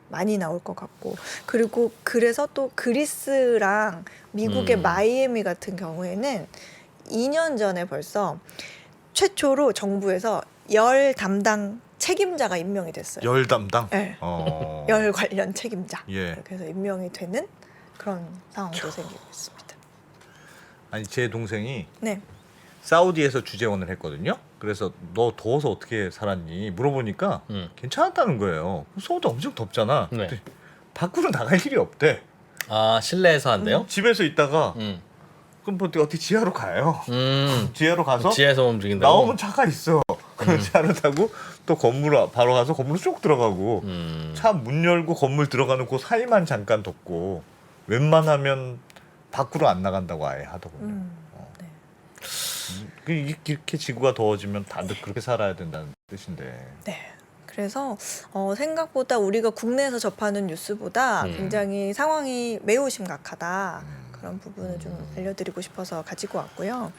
C: 많이 나올 것 같고 그리고 그래서 또 그리스랑 미국의 마이애미 같은 경우에는 2년 전에 벌써 최초로 정부에서 열 담당 책임자가 임명이 됐어요.
B: 열 담당.
C: 네. 열 관련 책임자.
B: 예.
C: 이렇게 해서 임명이 되는 그런 상황도 생기고 있습니다.
B: 아니 제 동생이
C: 네.
B: 사우디에서 주재원을 했거든요. 그래서 너 더워서 어떻게 살았니? 물어보니까 괜찮았다는 거예요. 서울도 엄청 덥잖아.
A: 네.
B: 근데 밖으로 나갈 일이 없대.
A: 아 실내에서 한대요?
B: 집에서 있다가
A: 음.
B: 그럼 뭐 어떻게 지하로 가요. 지하로 가서
A: 지하에서 움직인다고?
B: 나오면 차가 있어. 그 차를 타고 또 건물 바로 가서 건물로 쭉 들어가고 차 문 열고 건물 들어가는 그 사이만 잠깐 덥고 웬만하면 밖으로 안 나간다고 아예 하더군요.
C: 네.
B: 이렇게 지구가 더워지면 다들 그렇게 살아야 된다는 뜻인데.
C: 네. 그래서 생각보다 우리가 국내에서 접하는 뉴스보다 굉장히 상황이 매우 심각하다. 그런 부분을 좀 알려드리고 싶어서 가지고 왔고요.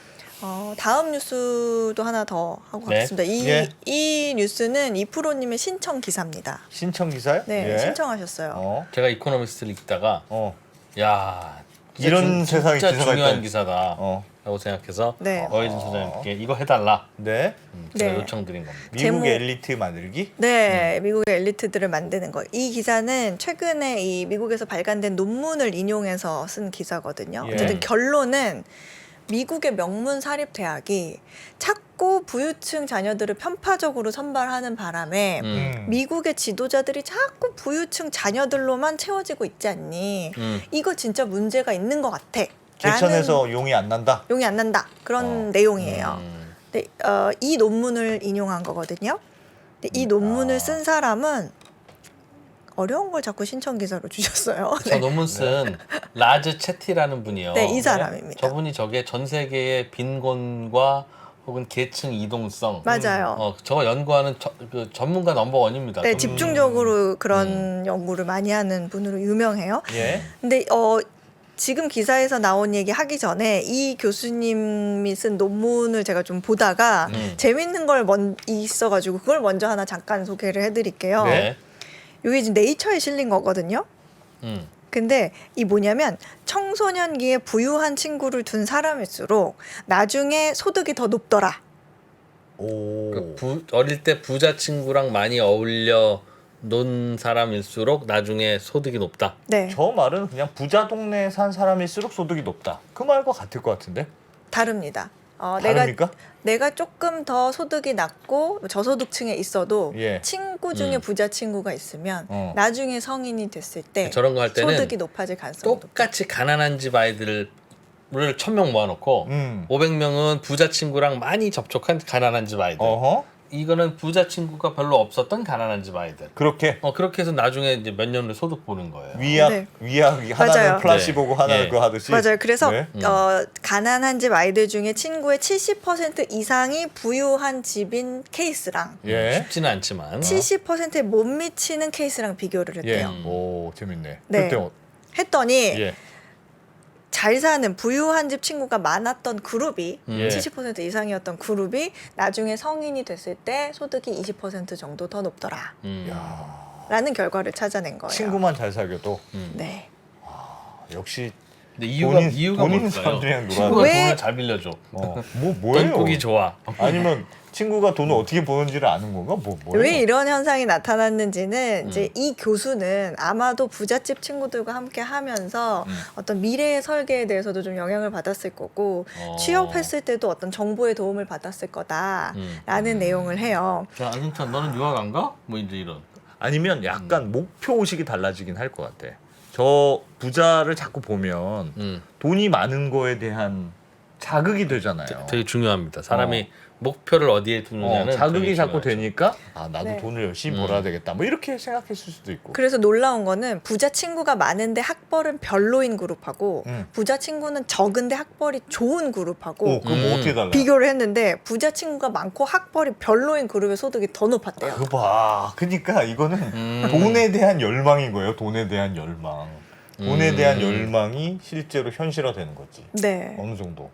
C: 다음 뉴스도 하나 더 하고
A: 네.
C: 가겠습니다. 이 뉴스는 이프로님의 신청 기사입니다.
B: 신청 기사요?
C: 네,
B: 예.
C: 신청하셨어요.
A: 제가 이코노미스트를 읽다가 야
B: 이런
A: 진짜
B: 세상에
A: 진짜
B: 기사가
A: 중요한
B: 있다니.
A: 기사다. 라고 생각해서
C: 네.
A: 어혜진 소장님께 이거 해달라
B: 네.
A: 제가
C: 네.
A: 요청드린 겁니다.
B: 미국
C: 제목-
B: 엘리트 만들기?
C: 네, 미국의 엘리트들을 만드는 거. 이 기사는 최근에 이 미국에서 발간된 논문을 인용해서 쓴 기사거든요.
B: 예.
C: 어쨌든 결론은 미국의 명문 사립 대학이 자꾸 부유층 자녀들을 편파적으로 선발하는 바람에 미국의 지도자들이 자꾸 부유층 자녀들로만 채워지고 있지 않니? 이거 진짜 문제가 있는 것 같아.
B: 개천에서 용이 안 난다.
C: 용이 안 난다. 그런 내용이에요. 네, 이 논문을 인용한 거거든요. 근데 이 논문을 쓴 사람은 어려운 걸 자꾸 신청 기사로 주셨어요.
A: 저 논문 쓴 라즈 채티라는 분이요.
C: 네, 이 사람입니다.
A: 저분이 저게 전 세계의 빈곤과 혹은 계층 이동성
C: 맞아요.
A: 저거 연구하는 그 전문가 넘버 원입니다.
C: 네, 집중적으로 그런 연구를 많이 하는 분으로 유명해요.
B: 예.
C: 근데 지금 기사에서 나온 얘기 하기 전에 이 교수님이 쓴 논문을 제가 좀 보다가 재밌는 걸 있어가지고 그걸 먼저 하나 잠깐 소개를 해드릴게요.
A: 네.
C: 이게 지금 네이처에 실린 거거든요. 근데 이 뭐냐면 청소년기에 부유한 친구를 둔 사람일수록 나중에 소득이 더 높더라.
B: 오.
A: 어릴 때 부자 친구랑 많이 어울려 논 사람일수록 나중에 소득이 높다.
C: 네,
B: 저 말은 그냥 부자 동네에 산 사람일수록 소득이 높다. 그 말과 같을 것 같은데?
C: 다릅니다.
B: 다릅니까?
C: 내가 조금 더 소득이 낮고 저소득층에 있어도
B: 예.
C: 친구 중에 부자 친구가 있으면 나중에 성인이 됐을 때
A: 저런 거 할 때는
C: 소득이 높아질 가능성이 높다.
A: 똑같이 가난한 집 아이들을 1000명 모아놓고 500명은 부자 친구랑 많이 접촉한 가난한 집 아이들.
B: 어허.
A: 이거는 부자 친구가 별로 없었던 가난한 집 아이들.
B: 그렇게
A: 그렇게 해서 나중에 이제 몇 년을 소득 보는 거예요.
B: 위약이 하나는
C: 맞아요.
B: 플라시보고
A: 네.
B: 하나는
A: 예.
B: 그거 하듯이.
C: 맞아요. 그래서
B: 네.
C: 가난한 집 아이들 중에 친구의 70% 이상이 부유한 집인 케이스랑
B: 예.
A: 쉽지는 않지만
C: 70%에 못 미치는 케이스랑 비교를
B: 예.
C: 했대요.
B: 오, 재밌네.
C: 네.
B: 그때
C: 했더니
B: 예.
C: 잘 사는 부유한 집 친구가 많았던 그룹이
B: 예.
C: 70% 이상이었던 그룹이 나중에 성인이 됐을 때 소득이 20% 정도 더 높더라. 라는 결과를 찾아낸 거예요.
B: 친구만 잘 사귀어도
C: 네.
B: 역시
A: 근데 이유가
B: 본인
A: 뭘까요?
B: 사람들이랑 놀아.
A: 친구가
C: 왜-
A: 돈을 잘 빌려줘.
B: 뭐예요?
A: 돈복이 좋아.
B: 아니면 친구가 돈을 어떻게 버는지를 아는 건가? 뭐예요?
C: 왜 이런 현상이 나타났는지는 이제 이 교수는 아마도 부잣집 친구들과 함께 하면서 어떤 미래의 설계에 대해서도 좀 영향을 받았을 거고 취업했을 때도 어떤 정보의 도움을 받았을 거다라는 내용을 해요.
A: 자, 안승찬 너는 유학 안 가? 뭐 이제 이런.
B: 아니면 약간 목표 의식이 달라지긴 할 것 같아. 저 부자를 자꾸 보면 돈이 많은 거에 대한 자극이 되잖아요.
A: 되게 중요합니다. 사람이 목표를 어디에 두느냐는
B: 자극이
A: 되게
B: 자꾸
A: 중요하죠.
B: 되니까 나도
C: 네.
B: 돈을 열심히 벌어야 되겠다. 뭐 이렇게 생각했을 수도 있고.
C: 그래서 놀라운 거는 부자 친구가 많은데 학벌은 별로인 그룹하고
B: 음.
C: 부자 친구는 적은데 학벌이 좋은 그룹하고
B: 그럼 뭐 어떻게 달라요?
C: 비교를 했는데 부자 친구가 많고 학벌이 별로인 그룹의 소득이 더 높았대요.
B: 그거 봐. 그러니까 이거는 돈에 대한 열망인 거예요. 돈에 대한 열망. 돈에 대한 열망이 실제로 현실화되는 거지.
C: 네.
B: 어느 정도.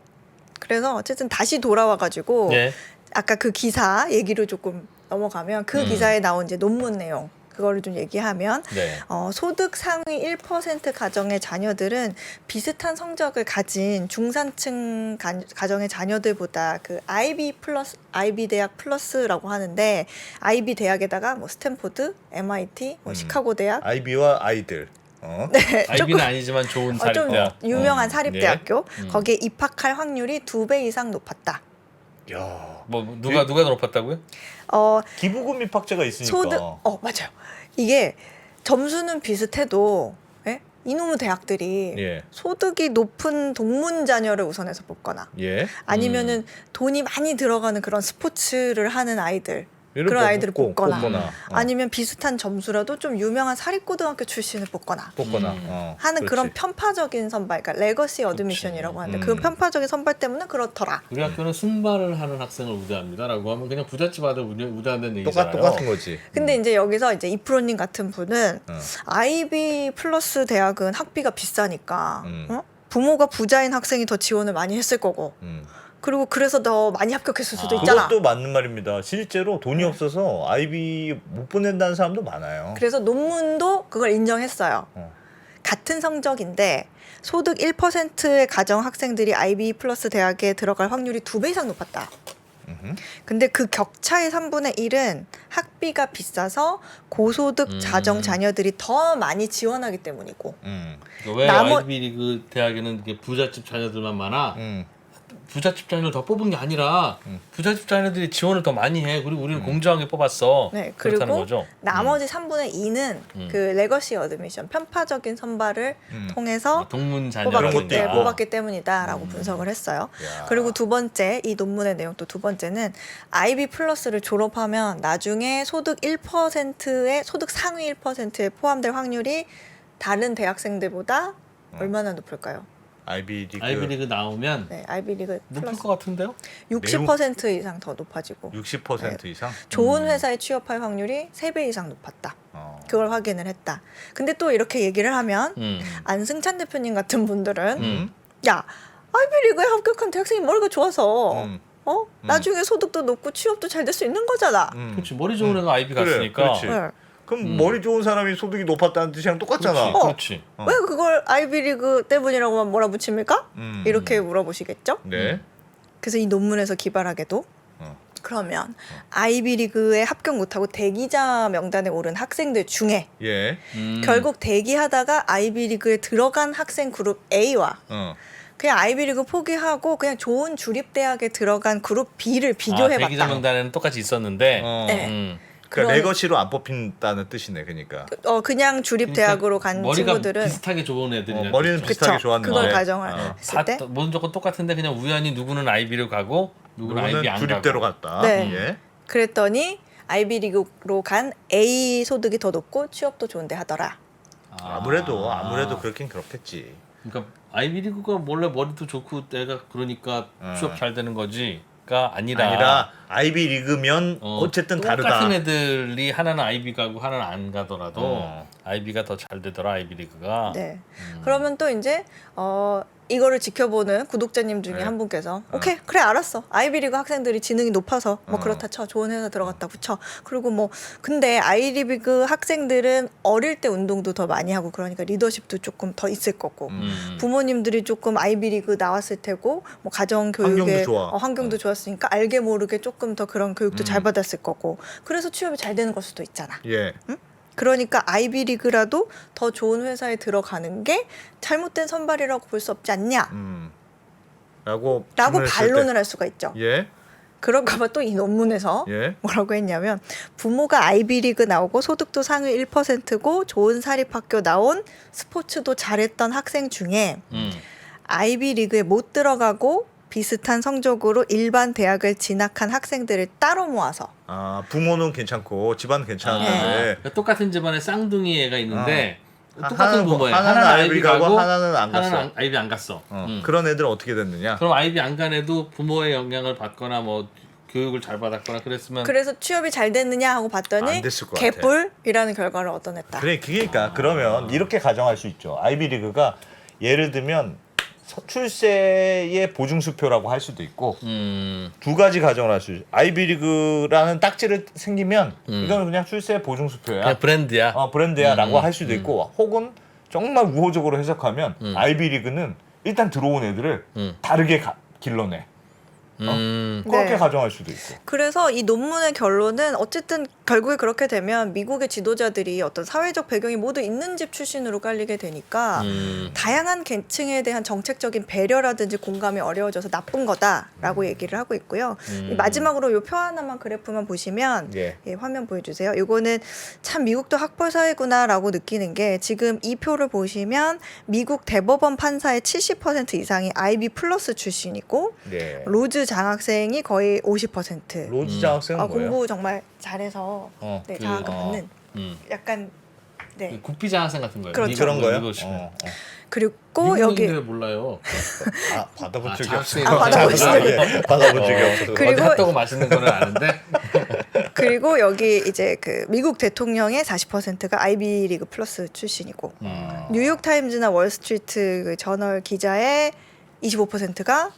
C: 그래서 어쨌든 다시 돌아와가지고
A: 예.
C: 아까 그 기사 얘기로 조금 넘어가면 그 기사에 나온 이제 논문 내용 그거를 좀 얘기하면
A: 네.
C: 소득 상위 1% 가정의 자녀들은 비슷한 성적을 가진 중산층 가정의 자녀들보다 그 IB 대학 플러스라고 하는데 IB 대학에다가 뭐 스탠포드, MIT, 뭐 시카고 대학
B: 아이비와 아이들.
C: 네,
A: 아이비는 아니지만 좋은
C: 좀
A: 사립대학.
C: 유명한 사립대학교
A: 네.
C: 거기에 입학할 확률이 2배 이상 높았다.
B: 야.
A: 뭐 누가 높았다고요?
B: 기부금 입학제가 있으니까.
C: 소득 맞아요. 이게 점수는 비슷해도 이놈의 대학들이
B: 예.
C: 소득이 높은 동문 자녀를 우선해서 뽑거나
B: 예.
C: 아니면은 돈이 많이 들어가는 그런 스포츠를 하는 아이들
B: 이런
C: 그런
B: 거
C: 아이들을 뽑거나,
B: 아니면
C: 아니면 비슷한 점수라도 좀 유명한 사립고등학교 출신을 뽑거나 하는 그런
B: 그렇지.
C: 편파적인 선발, 그러니까 레거시 어드미션이라고 하는데 그 편파적인 선발 때문에 그렇더라.
A: 우리 학교는 승마를 하는 학생을 우대합니다라고 하면 그냥 부잣집 아들 우대한다는 얘기잖아요.
B: 똑같은 거지.
C: 근데 이제 여기서 이제 이프로님 같은 분은 아이비 플러스 대학은 학비가 비싸니까 부모가 부자인 학생이 더 지원을 많이 했을 거고 그리고 그래서 더 많이 합격했을 수도 있잖아.
B: 그것도 맞는 말입니다. 실제로 돈이 없어서 아이비 못 보낸다는 사람도 많아요.
C: 그래서 논문도 그걸 인정했어요. 같은 성적인데 소득 1%의 가정 학생들이 IB 플러스 대학에 들어갈 확률이 2배 이상 높았다. 근데 그 격차의 3분의 1은 학비가 비싸서 고소득 자정 자녀들이 더 많이 지원하기 때문이고.
A: 그러니까 왜
C: 나머-
A: 아이비리그 대학에는 이게 부잣집 자녀들만 많아? 부잣집 자녀를 더 뽑은 게 아니라 부잣집 자녀들이 지원을 더 많이 해. 그리고 우리는 공정하게 뽑았어.
C: 네,
A: 그렇다는
C: 그리고
A: 거죠.
C: 나머지 3분의 2는 그 레거시 어드미션 편파적인 선발을 통해서
A: 동문 자녀
B: 그런
C: 뽑았기,
B: 것도
C: 때,
B: 있고.
C: 뽑았기 때문이다라고 분석을 했어요. 그리고 두 번째, 이 논문의 내용 또 두 번째는 IB 플러스를 졸업하면 나중에 소득 1%의 소득 상위 1%에 포함될 확률이 다른 대학생들보다 얼마나 높을까요?
A: 아이비리그 나오면
C: 네, IB 리그
A: 높을
C: 플러스
A: 것 같은데요?
C: 60% 이상 더 높아지고
B: 60% 이상?
C: 좋은 회사에 취업할 확률이 3배 이상 높았다.
B: 어.
C: 그걸 확인을 했다. 근데 또 이렇게 얘기를 하면 안승찬 대표님 같은 분들은 야 아이비리그에 합격한 대학생이 머리가 좋아서 나중에 소득도 높고 취업도 잘 될 수 있는 거잖아.
A: 그렇지. 머리 좋은 애가 아이비
B: 그래,
A: 갔으니까.
B: 그렇지.
C: 네.
B: 그럼 머리 좋은 사람이 소득이 높았다는 뜻이랑 똑같잖아.
A: 그렇지.
C: 왜 그걸 아이비리그 때문이라고만 몰아붙입니까? 이렇게 물어보시겠죠?
B: 네.
C: 그래서 이 논문에서 기발하게도
B: 어.
C: 그러면 아이비리그에 합격 못하고 대기자 명단에 오른 학생들 중에
B: 예.
C: 결국 대기하다가 아이비리그에 들어간 학생 그룹 A와 그냥 아이비리그 포기하고 그냥 좋은 주립대학에 들어간 그룹 B를 비교해봤다.
A: 대기자 명단에는 똑같이 있었는데.
C: 네.
B: 그러니까
C: 그런-
B: 레거시로 안 뽑힌다는 뜻이네, 그러니까.
C: 그냥 주립대학으로 간
A: 머리가
C: 친구들은
A: 비슷하게 좋은 애들이냐.
B: 머리는
A: 뜻이죠.
B: 비슷하게
C: 그쵸.
B: 좋았는데.
C: 그걸 가정을
B: 어.
C: 했을 때
A: 모든 조건 똑같은데 그냥 우연히 누구는 아이비를 가고 누구는 아이비
B: 누구는
A: 안
B: 주립대로
A: 가고.
B: 갔다.
C: 네.
B: 예.
C: 그랬더니 아이비리그로 간 A 소득이 더 높고 취업도 좋은데 하더라.
B: 아무래도 그렇긴 그렇겠지.
A: 그러니까 아이비리그가 원래 머리도 좋고 내가 그러니까 취업 잘 되는 거지가 아니라
B: 아이비 리그면 어쨌든 다르다.
A: 똑같은 애들이 하나는 아이비 가고 하나는 안 가더라도
B: 어.
A: 아이비가 더 잘 되더라 아이비리그가.
C: 네. 그러면 또 이제 이거를 지켜보는 구독자님 중에
B: 네.
C: 한 분께서 오케이 그래 알았어 아이비리그 학생들이 지능이 높아서 뭐 그렇다 쳐 좋은 회사 들어갔다고 쳐 그리고 뭐 근데 아이비리그 학생들은 어릴 때 운동도 더 많이 하고 그러니까 리더십도 조금 더 있을 거고 부모님들이 조금 아이비리그 나왔을 테고 뭐 가정 교육에
B: 환경도 좋아.
C: 환경도 좋았으니까 알게 모르게 조금 더 그런 교육도 잘 받았을 거고 그래서 취업이 잘 되는 걸 수도 있잖아.
B: 예.
C: 그러니까 아이비리그라도 더 좋은 회사에 들어가는 게 잘못된 선발이라고 볼 수 없지 않냐?
B: 라고
C: 라고
B: 질문했을
C: 반론을
B: 때-
C: 할 수가 있죠.
B: 예.
C: 그런가 봐 또 이 논문에서
B: 예.
C: 뭐라고 했냐면 부모가 아이비리그 나오고 소득도 상위 1%고 좋은 사립학교 나온 스포츠도 잘했던 학생 중에 아이비리그에 못 들어가고 비슷한 성적으로 일반 대학을 진학한 학생들을 따로 모아서
B: 부모는 괜찮고 집안 괜찮은데
A: 그러니까 똑같은 집안에 쌍둥이 애가 있는데 똑같은
B: 하나는
A: 부모야.
B: 하나는 아이비 가고 하나는 안 갔어.
A: 하나는 아이비 안 갔어.
B: 그런 애들은 어떻게 됐느냐?
A: 그럼 아이비 안 간 애도 부모의 영향을 받거나 뭐 교육을 잘 받았거나 그랬으면
C: 그래서 취업이 잘 됐느냐 하고 봤더니
B: 안 됐을 것 같아.
C: 개뿔이라는 결과를 얻어냈다.
B: 그러니까 그러면 이렇게 가정할 수 있죠. 아이비리그가 예를 들면 출세의 보증수표라고 할 수도 있고 두 가지 가정을 할 수 있죠. 아이비리그라는 딱지를 생기면 이거는 그냥 출세의 보증수표야.
A: 그냥 브랜드야.
B: 브랜드야라고 할 수도 있고 혹은 정말 우호적으로 해석하면 아이비리그는 일단 들어온 애들을 다르게 길러내. 그렇게
C: 네.
B: 가정할 수도 있고.
C: 그래서 이 논문의 결론은 어쨌든 결국에 그렇게 되면 미국의 지도자들이 어떤 사회적 배경이 모두 있는 집 출신으로 깔리게 되니까 다양한 계층에 대한 정책적인 배려라든지 공감이 어려워져서 나쁜 거다라고 얘기를 하고 있고요. 이 마지막으로 이 표 하나만 그래프만 보시면
B: 예.
C: 예, 화면 보여주세요. 이거는 참 미국도 학벌 사회구나라고 느끼는 게 지금 이 표를 보시면 미국 대법원 판사의 70% 이상이 IB 플러스 출신이고
B: 네.
C: 로즈 장학생이 거의 50%.
B: 로즈 장학생은 뭐예요?
C: 공부 정말 잘해서 네,
B: 그,
C: 장학을 받는 약간 네.
A: 국비자 학생 같은 거예요.
C: 그렇죠.
B: 그런 거예요?
A: 미국식은.
C: 그리고 여기
A: 미국인들 몰라요.
B: 받아본 적이
A: 장학생이
B: 없어요.
C: 받아본 적이
B: 받아본 적이 없어서.
C: 그리고-
A: 어디 핫도그 맛있는 거는 아는데.
C: 그리고 여기 이제 그 미국 대통령의 40%가 아이비 리그 플러스 출신이고 뉴욕 타임즈나 월스트리트 그 저널 기자의 25%가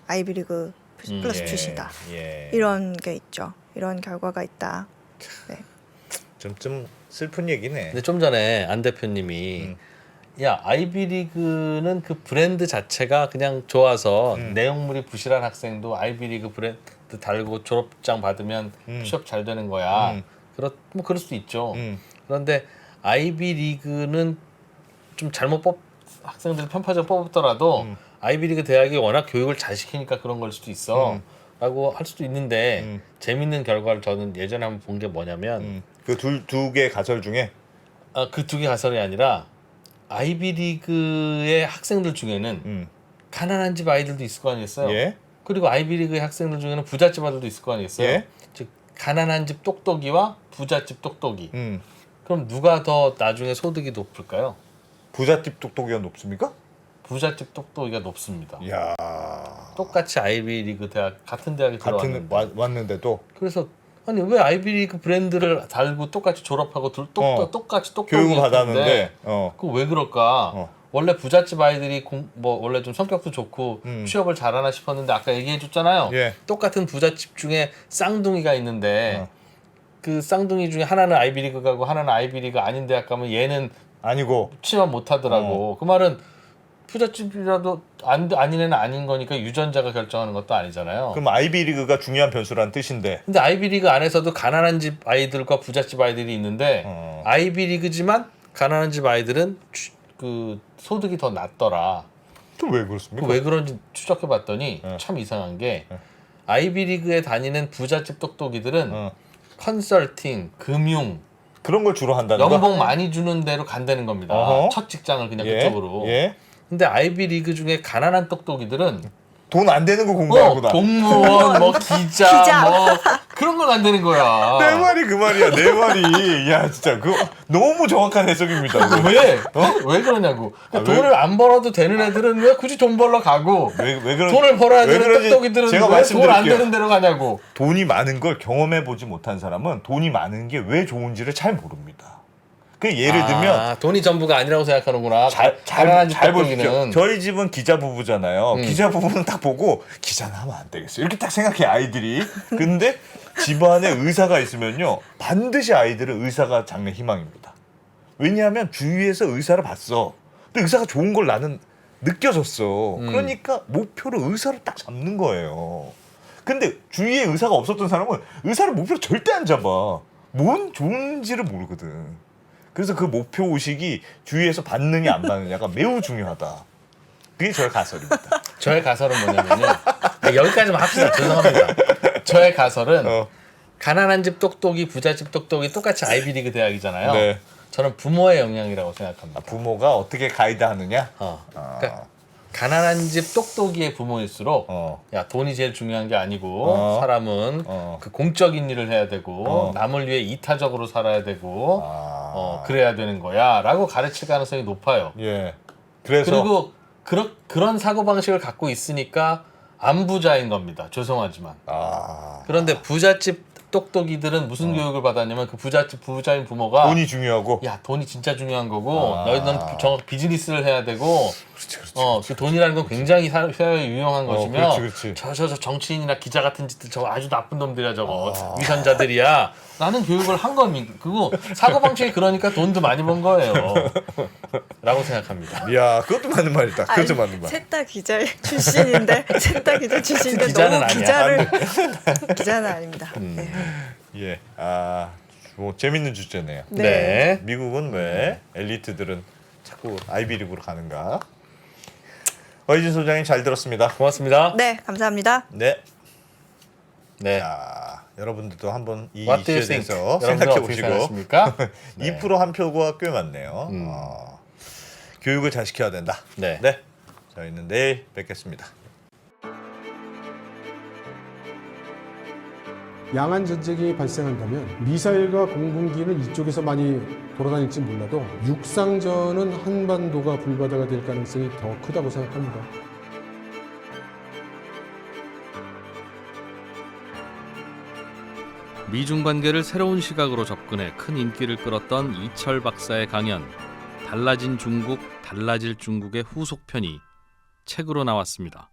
C: 아이비 리그 플러스 출신이다.
B: 예.
C: 이런 게 있죠. 이런 결과가 있다. 네.
B: 좀 슬픈 얘기네.
A: 근데 좀 전에 안 대표님이 야 아이비리그는 그 브랜드 자체가 그냥 좋아서 내용물이 부실한 학생도 아이비리그 브랜드 달고 졸업장 받으면 취업 잘 되는 거야. 뭐 그럴 수도 있죠. 그런데 아이비리그는 좀 잘못 학생들 편파적 뽑더라도 아이비리그 대학이 워낙 교육을 잘 시키니까 그런 걸 수도 있어. 라고 할 수도 있는데 재밌는 결과를 저는 예전에 한번 본 게 뭐냐면
B: 그 두 개 가설 중에
A: 그 두 개 가설이 아니라 아이비리그의 학생들 중에는 가난한 집 아이들도 있을 거 아니겠어요.
B: 예.
A: 그리고 아이비리그의 학생들 중에는 부잣집 아들도 있을 거 아니겠어요.
B: 예.
A: 즉 가난한 집 똑똑이와 부잣집 똑똑이. 그럼 누가 더 나중에 소득이 높을까요?
B: 부잣집 똑똑이가 높습니까?
A: 부잣집 똑똑이가 높습니다.
B: 이야.
A: 똑같이 아이비리그 대학 같은 대학에
B: 같은
A: 들어왔는데
B: 왔는데도
A: 그래서 아니 왜 아이비리그 브랜드를 달고 똑같이 졸업하고 똑같이 똑똑이
B: 교육을 받았는데
A: 그거 왜 그럴까? 원래 부잣집 아이들이 뭐 원래 좀 성격도 좋고 취업을 잘하나 싶었는데 아까 얘기해줬잖아요.
B: 예.
A: 똑같은 부잣집 중에 쌍둥이가 있는데 그 쌍둥이 중에 하나는 아이비리그 가고 하나는 아이비리그 아닌 대학 가면 얘는
B: 아니고
A: 취업 못하더라고. 그 말은 부잣집이라도 아닌 애는 아닌 거니까 유전자가 결정하는 것도 아니잖아요.
B: 그럼 아이비리그가 중요한 변수라는 뜻인데
A: 근데 아이비리그 안에서도 가난한 집 아이들과 부잣집 아이들이 있는데 아이비리그지만 가난한 집 아이들은 그 소득이 더 낮더라.
B: 또 왜 그렇습니까?
A: 왜 그런지 추적해봤더니 참 이상한 게 아이비리그에 다니는 부잣집 똑똑이들은 컨설팅, 금융,
B: 그런 걸 주로 한다는 거?
A: 연봉 많이 주는 데로 간다는 겁니다.
B: 어허.
A: 첫 직장을 그냥
B: 예.
A: 그쪽으로.
B: 예.
A: 근데 아이비리그 중에 가난한 똑똑이들은
B: 돈 안 되는 거 공부하구나.
A: 공무원, 뭐 기자, 뭐 그런 걸 만드는 거야.
B: 내 말이 그 말이야. 내 말이. 야 진짜 그 너무 정확한 해석입니다.
A: 왜? 왜 그러냐고. 돈을 안 벌어도 되는 애들은 왜 굳이 돈 벌러 가고
B: 왜 그런
A: 돈을 벌어야
B: 왜
A: 되는
B: 그런지
A: 똑똑이들은
B: 제가
A: 왜 돈 안
B: 말씀드릴게요.
A: 되는 데로 가냐고.
B: 돈이 많은 걸 경험해 보지 못한 사람은 돈이 많은 게 왜 좋은지를 잘 모릅니다. 그 예를 들면
A: 돈이 전부가 아니라고 생각하는구나. 가난한 집
B: 잘 보십시오.
A: 똑똑이는.
B: 저희 집은 기자 부부잖아요. 기자 부부는 딱 보고 기자는 하면 안 되겠어. 이렇게 딱 생각해 아이들이. 근데 집안에 의사가 있으면요 반드시 아이들은 의사가 장래 희망입니다. 왜냐하면 주위에서 의사를 봤어. 근데 의사가 좋은 걸 나는 느껴졌어. 그러니까 목표를 의사로 딱 잡는 거예요. 근데 주위에 의사가 없었던 사람은 의사를 목표로 절대 안 잡아. 뭔 좋은지를 모르거든. 그래서 그 목표 의식이 주위에서 받느냐 안 받느냐가 매우 중요하다. 그게 저의 가설입니다.
A: 저의 가설은 뭐냐면요. 여기까지만 합시다. 죄송합니다. 저의 가설은 가난한 집 똑똑이, 부잣집 똑똑이 똑같이 아이비리그 대학이잖아요.
B: 네.
A: 저는 부모의 영향이라고 생각합니다.
B: 부모가 어떻게 가이드하느냐?
A: 그러니까 가난한 집 똑똑이의 부모일수록 야 돈이 제일 중요한 게 아니고 사람은 그 공적인 일을 해야 되고 남을 위해 이타적으로 살아야 되고 그래야 되는 거야라고 가르칠 가능성이 높아요.
B: 예. 그래서
A: 그리고 그런 사고 방식을 갖고 있으니까 안 부자인 겁니다. 죄송하지만. 그런데 부잣집 똑똑이들은 무슨 교육을 받았냐면 그 부자인 부모가
B: 돈이 중요하고
A: 야 돈이 진짜 중요한 거고 너희는 정확 비즈니스를 해야 되고 그 돈이라는 건 굉장히 사회에 유용한 것이며
B: 그렇지.
A: 저 정치인이나 기자 같은 짓들 저거 아주 나쁜 놈들이야 저거 위선자들이야 라는 교육을 한 겁니다. 그거 사고방식이 그러니까 돈도 많이 번 거예요 라고 생각합니다.
B: 야 그것도 맞는 말이다. 그것도 맞는 말.
C: 셋 다 기자 출신인데 셋 다 기자 출신인데
A: 기자는
C: 너무
A: 아니야.
C: 기자는 아닙니다. 네.
B: 예. 뭐 재밌는 주제네요.
A: 네.
B: 미국은 왜 엘리트들은 자꾸 아이비리그로 가는가? 허이진 소장님 잘 들었습니다.
A: 고맙습니다.
C: 네, 감사합니다.
B: 네.
A: 네.
B: 자, 여러분들도 한번 이
A: What do you
B: 이슈에
A: think?
B: 대해서
A: 여러분들
B: 생각해
A: 어떻게
B: 보시고
A: 생각하십니까? 네.
B: 2% 한 표가 꽤 많네요. 교육을 잘 시켜야 된다.
A: 네.
B: 저희는 내일 뵙겠습니다.
G: 양안 전쟁이 발생한다면 미사일과 공군기는 이쪽에서 많이 돌아다닐지 몰라도 육상전은 한반도가 불바다가 될 가능성이 더 크다고 생각합니다.
H: 미중 관계를 새로운 시각으로 접근해 큰 인기를 끌었던 이철 박사의 강연 달라진 중국, 달라질 중국의 후속편이 책으로 나왔습니다.